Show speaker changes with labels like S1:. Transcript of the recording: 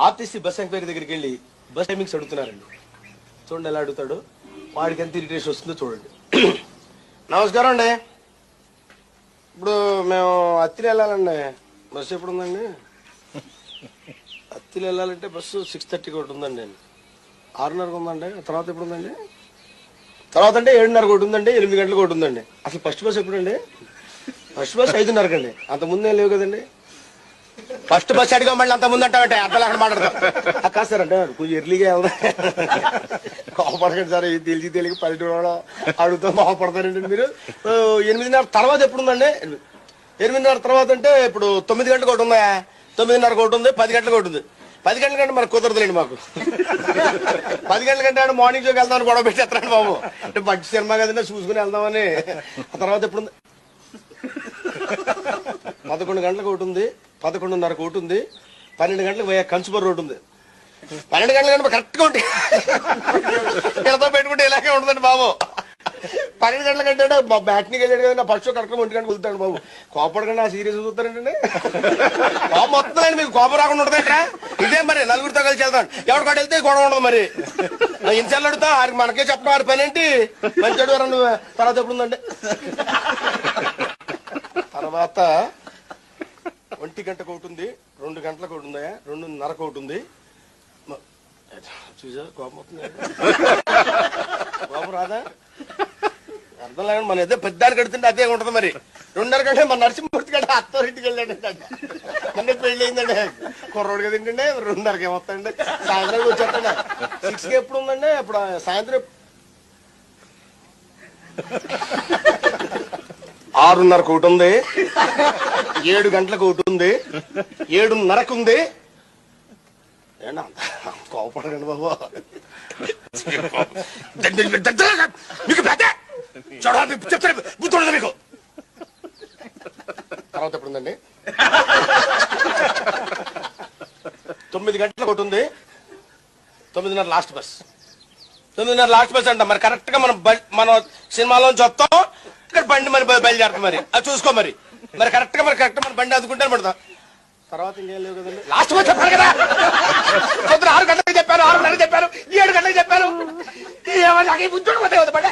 S1: RTC bus enquiry దగ్గరికి వెళ్ళి bus timings అడుగుతున్నారండి. చూడండి ఎలా అడుగుతాడు, వాడికి ఎంత ఇరిటేషన్ వస్తుందో చూడండి. నమస్కారం అండి, ఇప్పుడు మేము అత్తిలి వెళ్ళాలండి, బస్సు ఎప్పుడు ఉందండి? అత్తిలి వెళ్ళాలంటే బస్సు 6:30కి ఒకటి ఉందండి, 6:30కి ఉందండి. తర్వాత ఎప్పుడు ఉందండి? తర్వాత అంటే 7:30కి ఒకటి ఉందండి, 8 గంటలకు ఒకటి ఉందండి. అసలు ఫస్ట్ బస్ ఎప్పుడండి? ఫస్ట్ బస్ 5:30కి అండి. అంత ముందే లేవు కదండి. ఫస్ట్ బస్ అడిగా మళ్ళీ అంత ముందు అంటామంటే అర్థం అక్కడ మాట్లాడతాం. కాదు సార్ అంటే కొంచెం ఎర్లీగా వెళ్దాం. కోపడకండి సార్, తెలిసి పల్లెటూరు అడుగుతా కోపడతారండి మీరు. 8:30 తర్వాత ఎప్పుడు ఉందండి? 8:30 తర్వాత అంటే ఇప్పుడు 9 గంటలకు ఒకటి ఉందా? 9:30కి ఒకటి ఉంది, 10 గంటలకు ఒకటి ఉంది. 10 గంటల కంటే మనకు కుదరదులేండి మాకు. 10 గంటల కంటే మార్నింగ్ షోకి వెళ్దామని గొడవ పెట్టేస్తాను బాబు. అంటే మంచి సినిమా కదండి చూసుకుని వెళ్దామని. ఆ తర్వాత ఎప్పుడు ఉంది? 11 గంటలకు ఒకటి ఉంది, 11:30కి ఒకటి ఉంది, 12 గంటలకు కంచుబర్ రోడ్డు ఉంది. 12 గంటల కంటే కరెక్ట్గా ఉంటాయి. ఇళ్ళతో పెట్టుకుంటే ఇలాగే ఉంటుందండి బాబు. 12 గంటల కంటే బ్యాట్నికి వెళ్ళాడు కదా, ఫస్ట్ షో కరెక్ట్గా 1 గంటకు వెళ్తాడు బాబు. కోపడకుండా సీరియస్ చూస్తారంటే కోపం వస్తుందండి మీకు. కోపం రాకుండా ఉంటుంది ఇక్కడ. ఇదే మరి నలుగురితో కలిసి వెళ్తాను, ఎవరికాడ వెళ్తే గొడవ ఉండదు. మరి ఇన్సార్లు అడుగుతా, ఆడికి మనకే చెప్పడం ఆడి పని ఏంటి, మంచి నువ్వు. తర్వాత ఎప్పుడు ఉందండి? తర్వాత 1 గంటకు ఒకటి ఉంది, 2 గంటలకు ఒకటి ఉందా, 2:30కు ఒకటి ఉంది. చూసా కోపం అవుతుంది, కోపం రాదా? అర్థం లేకుండా మన ఏదో పెద్దానికి కడుతుంటే అదే ఉంటుంది. మరి 2:30 గంటే మన నరసింహమూర్తి గంట అత్తోరింటికి వెళ్ళాడండి. మన పెళ్లి అయిందండి, కుర్రోడు కదా ఏంటండి. 2:30కి ఏమొస్తాయండి, సాయంత్రం వచ్చేస్తాండి. 6కి ఎప్పుడు ఉందండి? ఇప్పుడు సాయంత్రం 6:30కు ఒకటి ఉంది, 7 గంటలకు ఒకటి ఉంది, 7:30కు ఉంది. ఏంటంత కోపడకండి బాబు. మీకు చెప్తాను బుద్ధి ఉండదు మీకు. తర్వాత ఎప్పుడు ఉందండి? 9 గంటలకు ఒకటి ఉంది, 9:30 లాస్ట్ బస్. 9:30 లాస్ట్ బస్ అంట. మరి కరెక్ట్ గా మన సినిమాలోంచి వస్తాం, ఇక్కడ బండి మరి బయలుదేరుతాం. మరి అది చూసుకో. మరి కరెక్ట్ గా మన బండి అందుకుంటాను పడతాం. తర్వాత ఇంకేం లేవు కదండి. లాస్ట్ బస్ చెప్పాను కదా, పొద్దున 6 గంటలకు చెప్పాను, 6:30 చెప్పాను, 7 గంటలకు చెప్పాను. ఏమన్నా బుద్ధి పడే